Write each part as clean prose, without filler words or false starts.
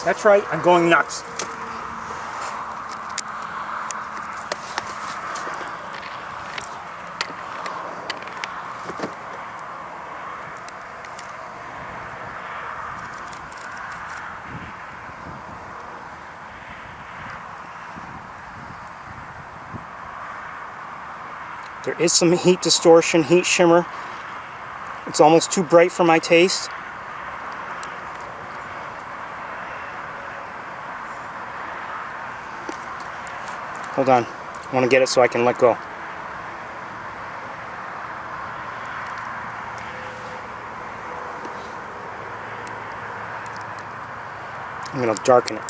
That's right, I'm going nuts. There is some heat distortion, heat shimmer. It's almost too bright for my taste. Hold on, I want to get it so I can let go. I'm going to darken it.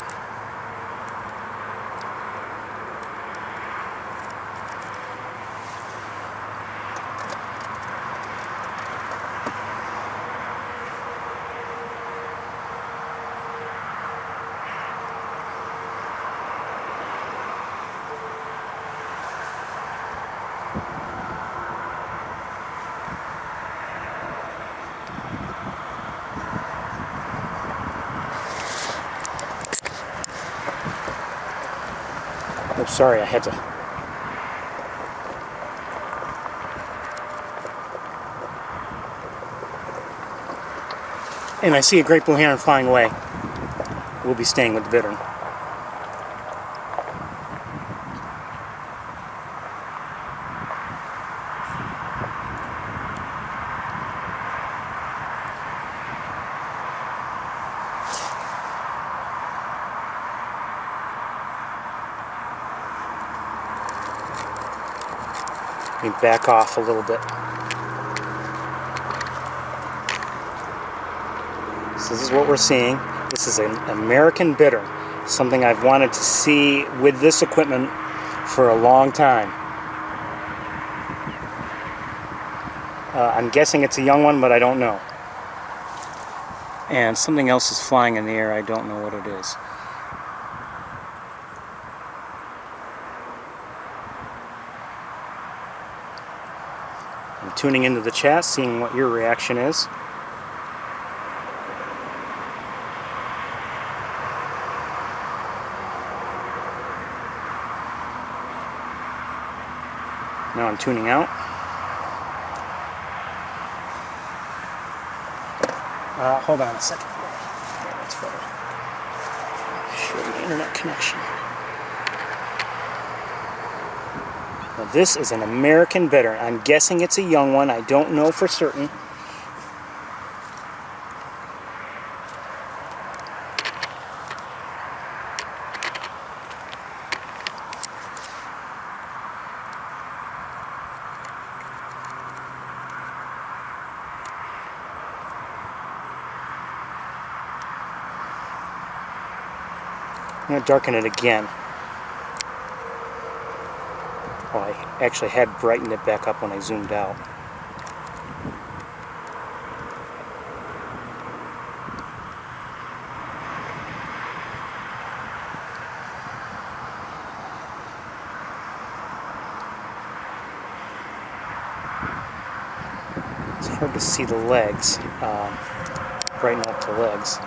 Oh, sorry, I had to. And I see a great blue heron flying away. We'll be staying with the bittern. Let me back off a little bit. So this is what we're seeing. This is an American bittern, something I've wanted to see with this equipment for a long time. I'm guessing it's a young one, but I don't know. And something else is flying in the air. I don't know what it is. I'm tuning into the chat, seeing what your reaction is. Now I'm tuning out. Hold on a second. That's better. Show the internet connection. Now this is an American bittern. I'm guessing it's a young one. I don't know for certain. I'm going to darken it again. Oh, I actually had brightened it back up when I zoomed out. It's hard to see the legs. Brighten up the legs.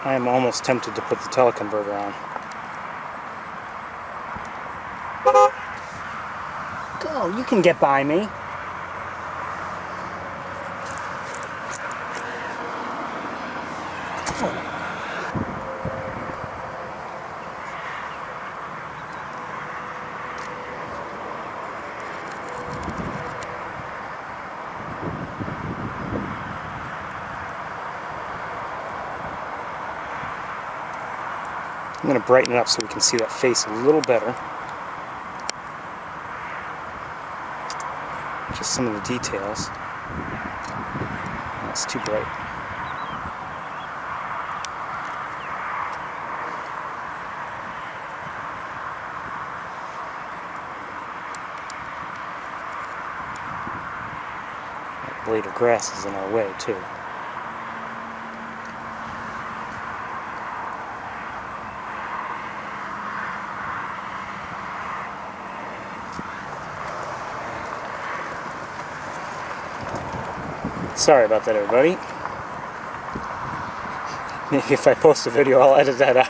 I am almost tempted to put the teleconverter on. Go, you can get by me. I'm going to brighten it up so we can see that face a little better. Just some of the details. That's too bright. That blade of grass is in our way too. Sorry about that, everybody. Maybe if I post a video, I'll edit that out.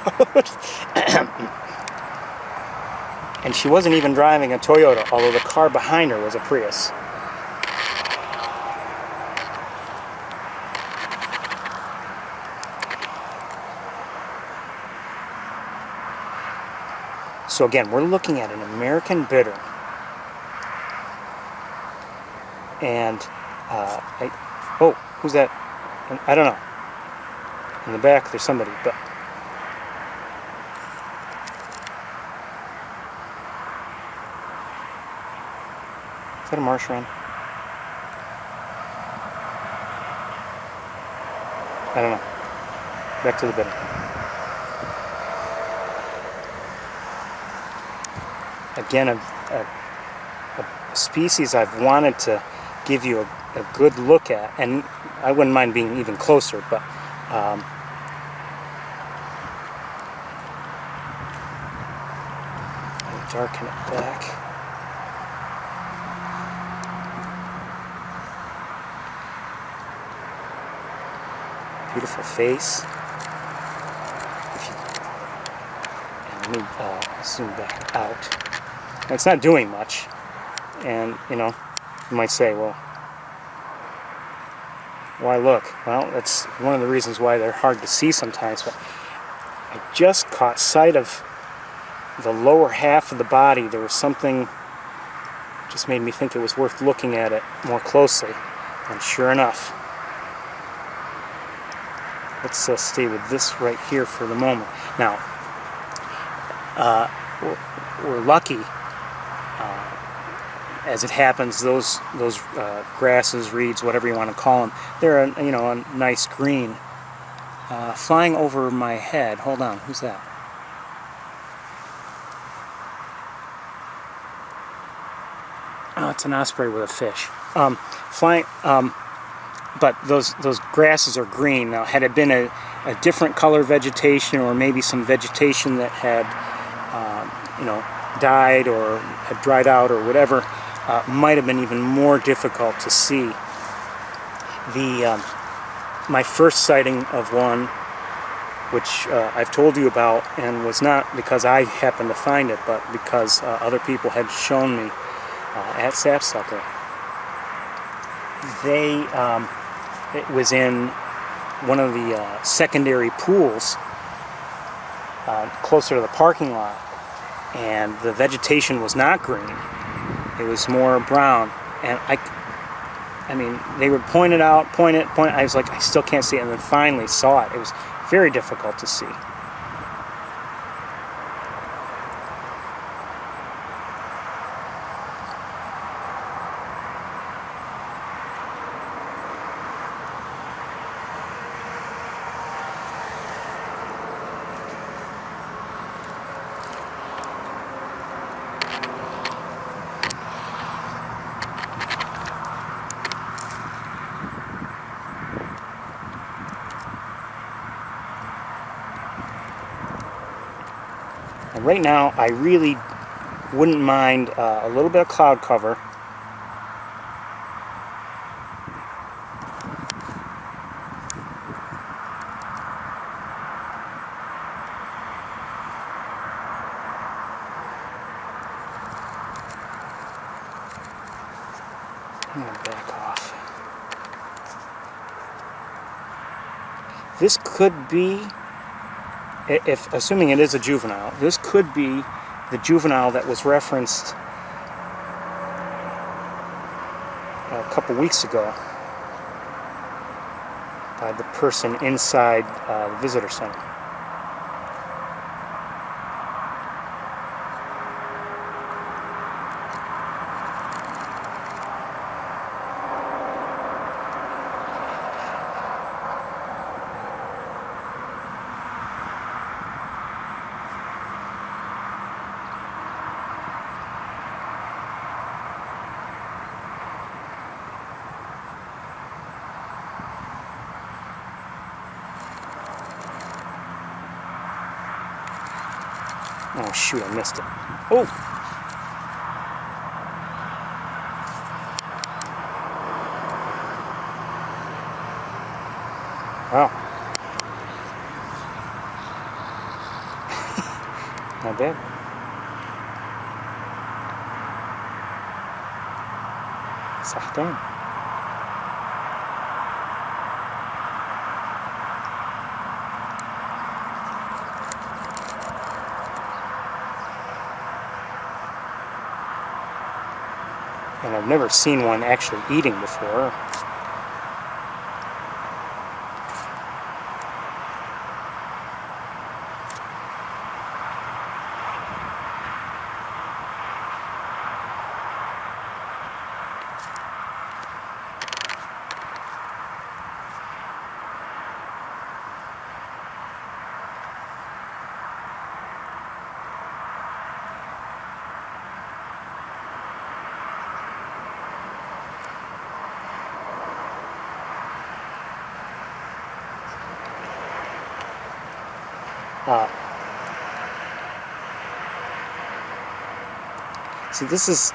And she wasn't even driving a Toyota, although the car behind her was a Prius. So again, we're looking at an American Bittern. And, oh, who's that? I don't know. In the back, there's somebody, but... Is that a marsh wren? I don't know. Back to the Bittern. Again, a species I've wanted to give you a good look at, and I wouldn't mind being even closer, but I'll darken it back. Beautiful face. And let me zoom back out. Now, it's not doing much, and you know, you might say, well, why look? Well, that's one of the reasons why they're hard to see sometimes, but I just caught sight of the lower half of the body. There was something just made me think it was worth looking at it more closely, and sure enough, let's stay with this right here for the moment. Now, we're lucky. As it happens, those grasses, reeds, whatever you want to call them, they're a nice green. Flying over my head. Hold on, who's that? Oh, it's an osprey with a fish. Flying. But those grasses are green. Now, had it been a different color vegetation, or maybe some vegetation that had, died or had dried out or whatever, might have been even more difficult to see. My first sighting of one, which I've told you about, and was not because I happened to find it, but because other people had shown me at Sapsucker. It was in one of the secondary pools closer to the parking lot, and the vegetation was not green. It was more brown, and I mean, they would point it out, point it. I was like, I still can't see it, and then finally saw it. It was very difficult to see. And right now, I really wouldn't mind a little bit of cloud cover. I'm going to back off. This could be, assuming it is a juvenile, this could be the juvenile that was referenced a couple weeks ago by the person inside the visitor center. Oh shoot, I missed it. Oh! Wow. Not bad. صحتين. And I've never seen one actually eating before. See, this is,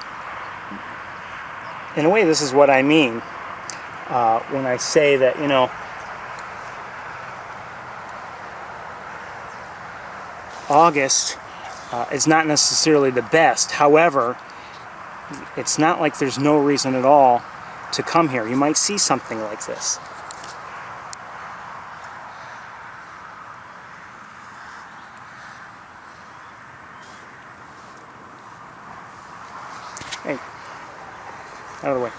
in a way, this is what I mean when I say that, you know, August is not necessarily the best. However, it's not like there's no reason at all to come here. You might see something like this. Hey, out of the way.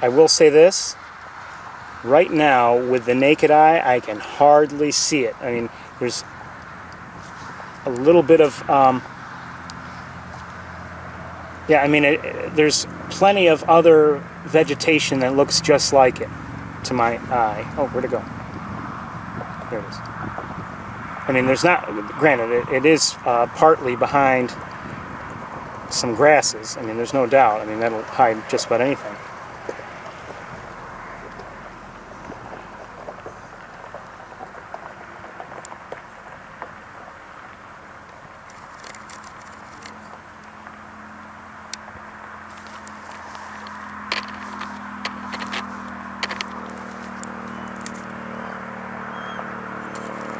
I will say this. Right now, with the naked eye, I can hardly see it. I mean, there's a little bit of, yeah, I mean, there's plenty of other vegetation that looks just like it to my eye. Oh, where'd it go? There it is. I mean, there's not, granted, it is partly behind some grasses. I mean, there's no doubt. I mean, that'll hide just about anything.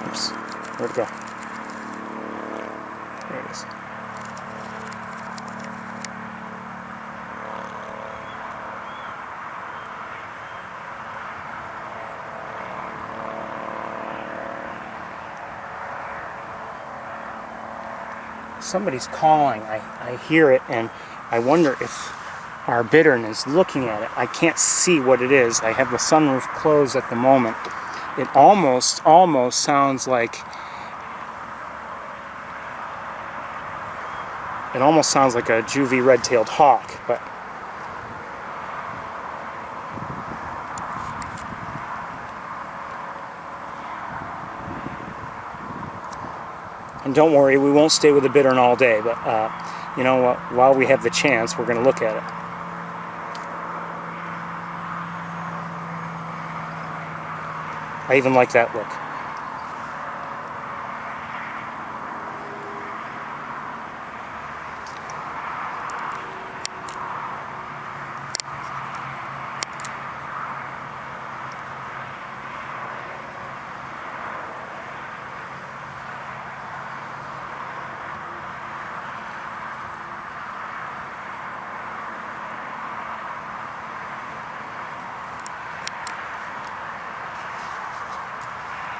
Oops, where'd it go? There it is. Somebody's calling. I hear it, and I wonder if our bittern is looking at it. I can't see what it is. I have the sunroof closed at the moment. It almost sounds like, it almost sounds like a juvie red-tailed hawk, but and don't worry, we won't stay with the bittern all day, but you know what, while we have the chance, we're going to look at it. I even like that look.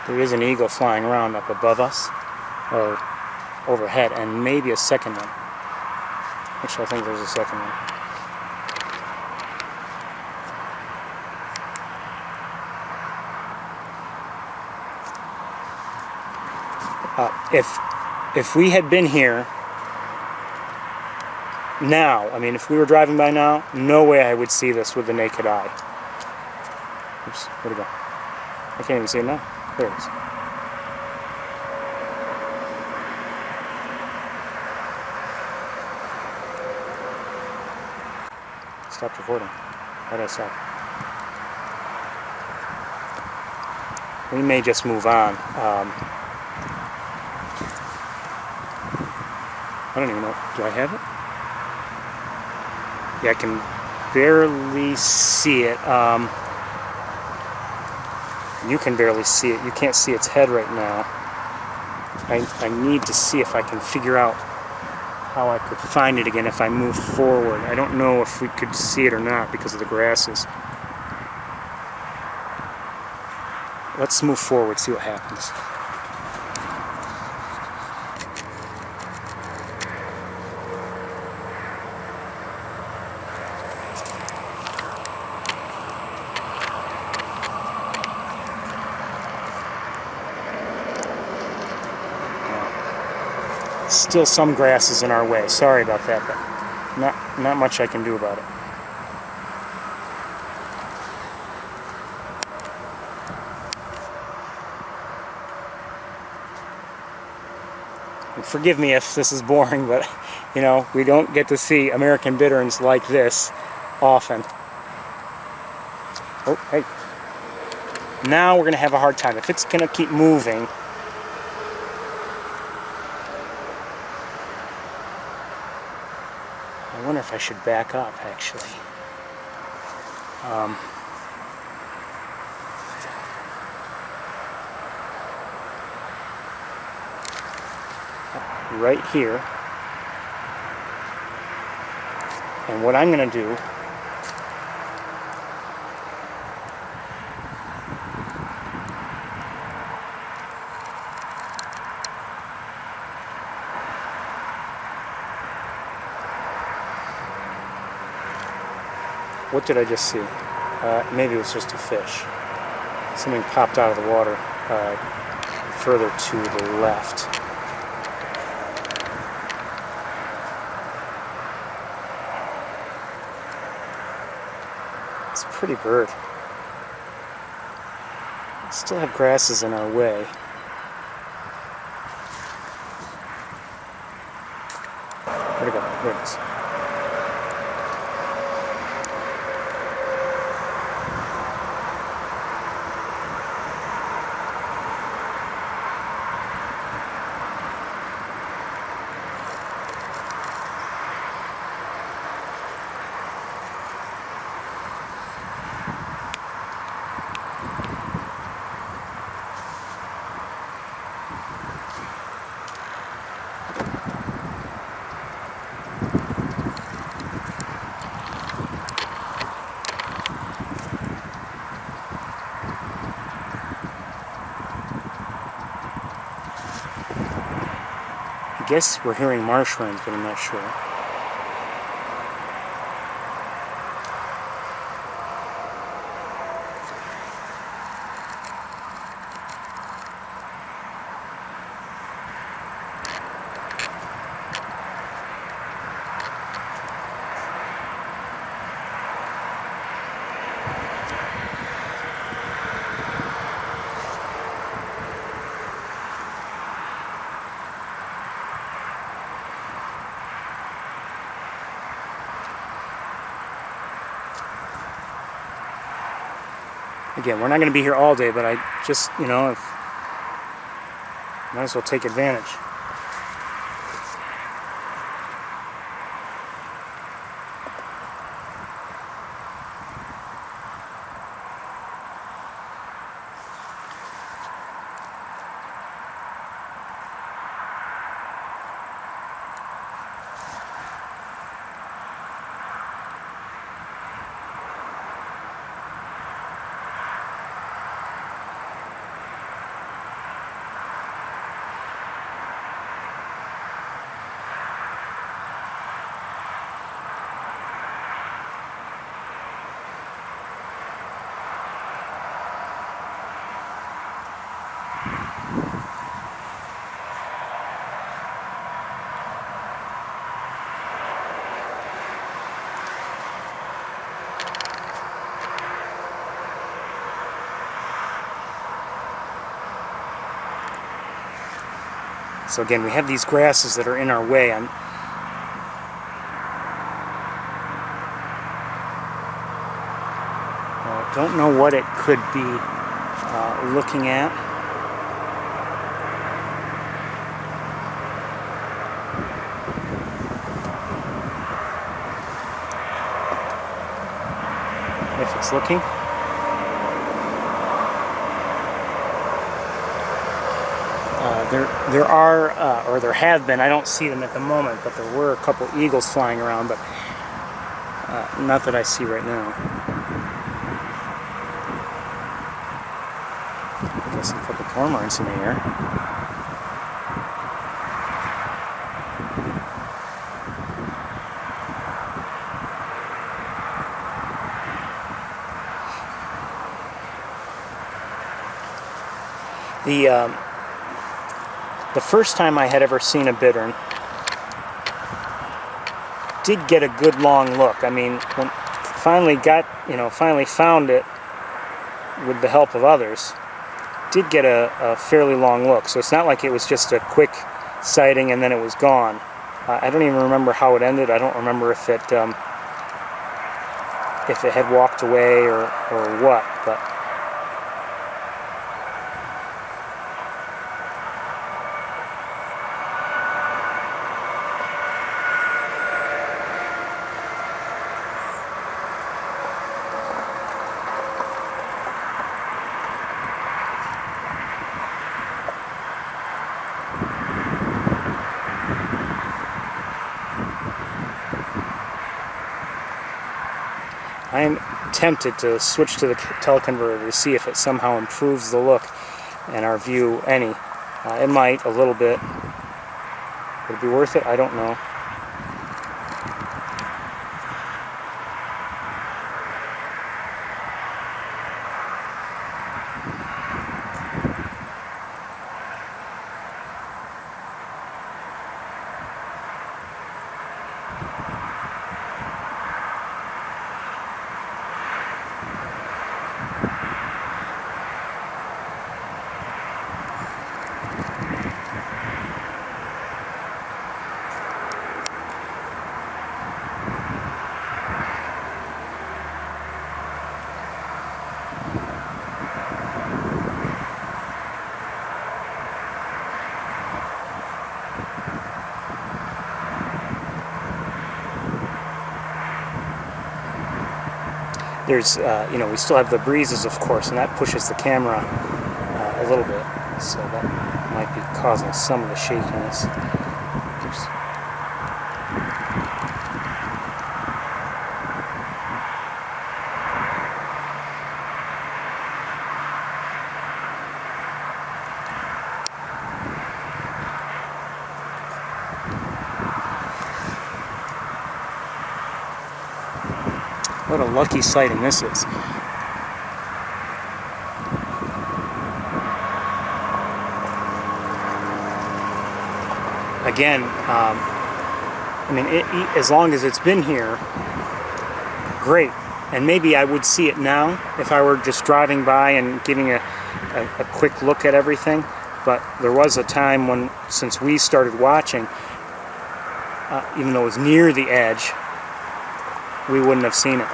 There is an eagle flying around up above us, or overhead, and maybe a second one. Actually, I think there's a second one. If we had been here now, I mean, if we were driving by now, no way I would see this with the naked eye. Oops, where'd it go? I can't even see it now. There it is. Stopped recording. Why did I stop? we may just move on. I don't even know. Do I have it? Yeah, I can barely see it. You can barely see it. You can't see its head right now. I need to see if I can figure out how I could find it again if I move forward. I don't know if we could see it or not because of the grasses. Let's move forward, see what happens. Still some grasses in our way. Sorry about that, but not much I can do about it. And forgive me if this is boring, but you know, we don't get to see American bitterns like this often. Oh, hey. Now we're going to have a hard time. If it's going to keep moving, I wonder if I should back up, actually. Right here. And what I'm going to do what did I just see? Maybe it was just a fish. Something popped out of the water further to the left. It's a pretty bird. Still have grasses in our way. Where'd it go? There it is. I guess we're hearing marsh wrens, but I'm not sure. Again, we're not going to be here all day, but I just, you know, might as well take advantage. So again, we have these grasses that are in our way. I don't know what it could be. looking at. If it's looking. There are, or there have been, I don't see them at the moment, but there were a couple eagles flying around, but not that I see right now. I guess a couple cormorants in the air. The first time I had ever seen a bittern, did get a good long look. I mean, when finally found it with the help of others, did get a fairly long look. So it's not like it was just a quick sighting and then it was gone. I don't even remember how it ended. I don't remember if it had walked away or what, but I am tempted to switch to the teleconverter to see if it somehow improves the look and our view any. It might, a little bit. Would it be worth it? I don't know. There's, we still have the breezes, of course, and that pushes the camera a little bit, so that might be causing some of the shakiness. Oops. What a lucky sighting this is. Again, I mean, as long as it's been here, great. And maybe I would see it now if I were just driving by and giving a quick look at everything. But there was a time when, since we started watching, even though it was near the edge, we wouldn't have seen it.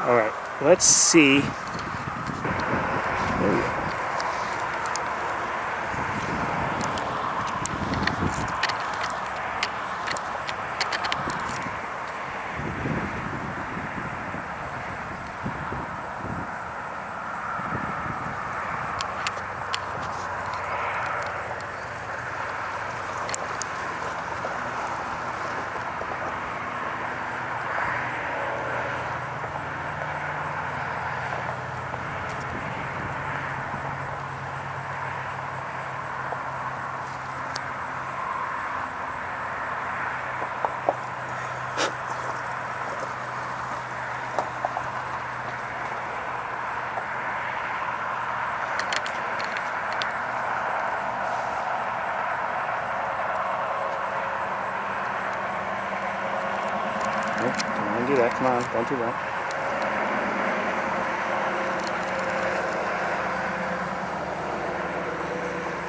All right, let's see. do that. Come on, don't do that.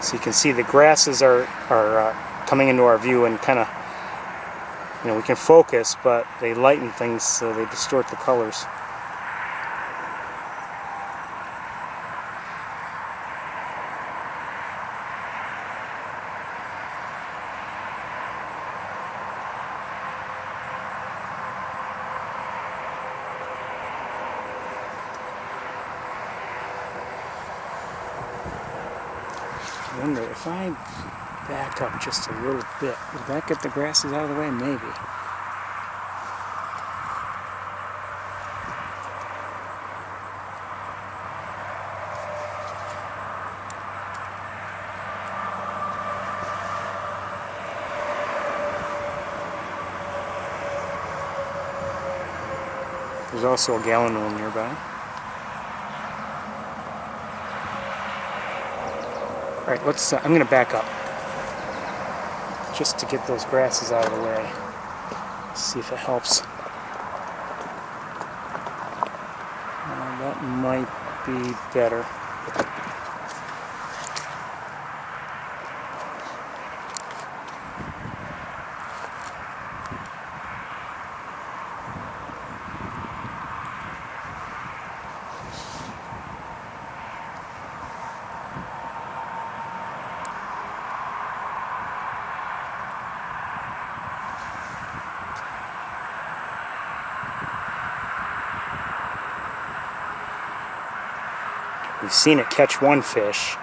So you can see the grasses are coming into our view and kind of, you know, we can focus, but they lighten things so they distort the colors. I wonder if I back up just a little bit, would that get the grasses out of the way? Maybe. There's also a gallon mill nearby. Alright, let's, I'm going to back up just to get those grasses out of the way. See if it helps. That might be better. We've seen it catch one fish.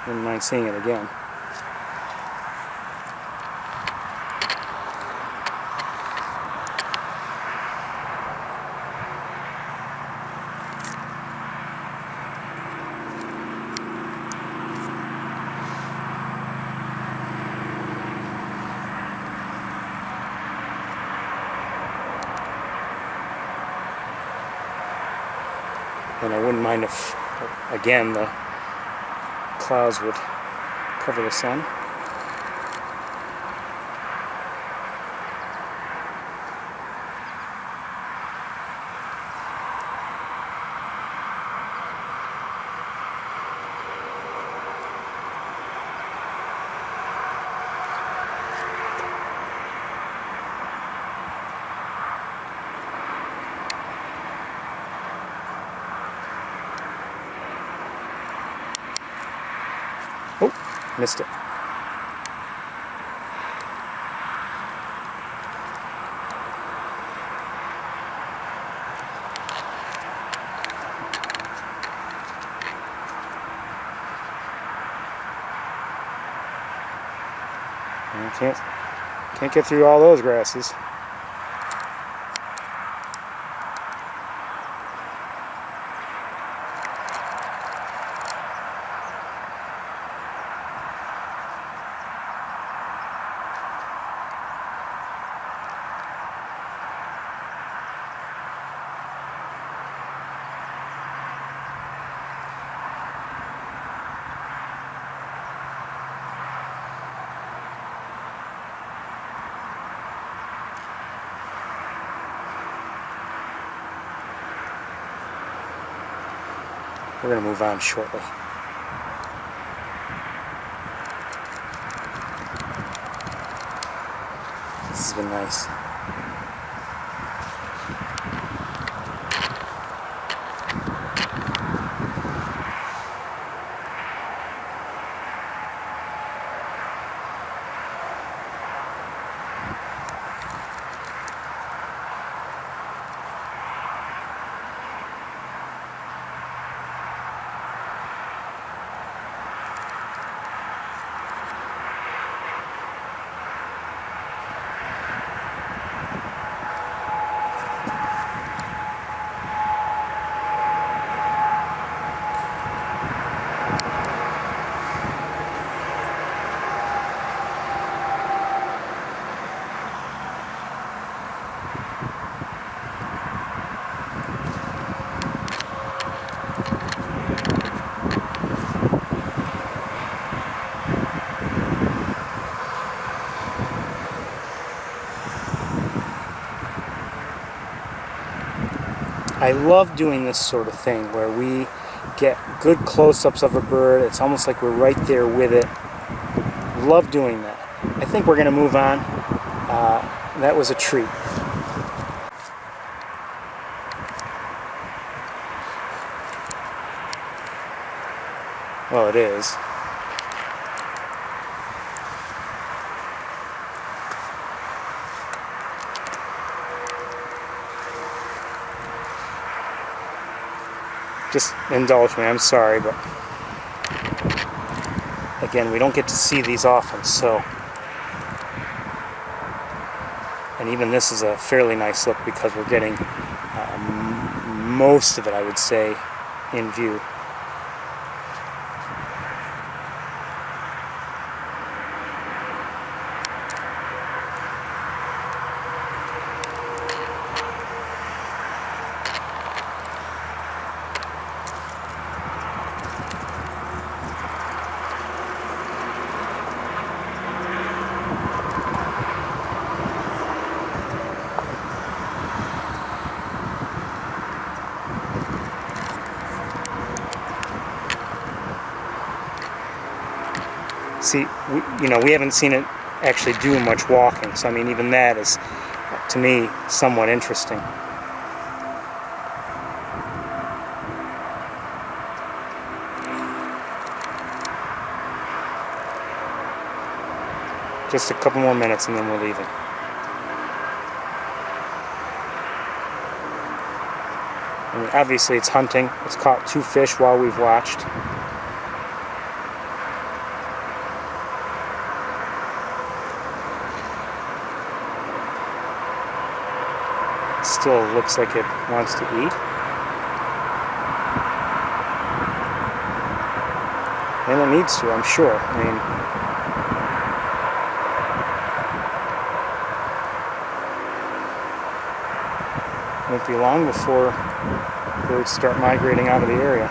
Wouldn't mind seeing it again. And I wouldn't mind if, again, the clouds would cover the sun. Oh, missed it. Can't get through all those grasses. We're going to move on shortly. This has been nice. I love doing this sort of thing where we get good close-ups of a bird. It's almost like we're right there with it. Love doing that. I think we're going to move on. That was a treat. Well, it is. Just indulge me, I'm sorry, but again, we don't get to see these often, so. And even this is a fairly nice look because we're getting most of it, I would say, in view. See, we haven't seen it actually do much walking, so I mean, even that is, to me, somewhat interesting. Just a couple more minutes and then we're leaving. I mean, obviously it's hunting. It's caught 2 fish while we've watched. Still looks like it wants to eat. And it needs to, I'm sure. I mean, won't be long before birds start migrating out of the area.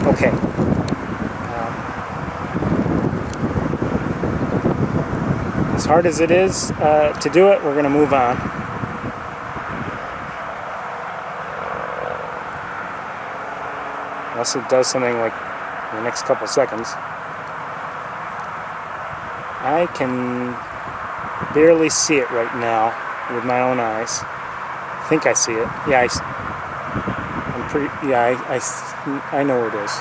Okay. As hard as it is to do it, we're going to move on. Unless it does something like in the next couple seconds. I can barely see it right now with my own eyes. I think I see it. Yeah, I'm pretty. Yeah, I know where it is.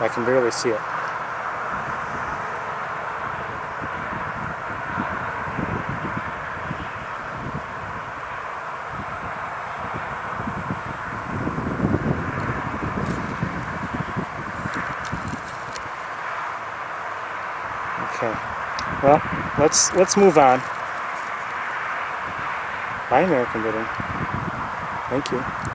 I can barely see it. Okay. Well, let's move on. Bye, American Bittern. Thank you.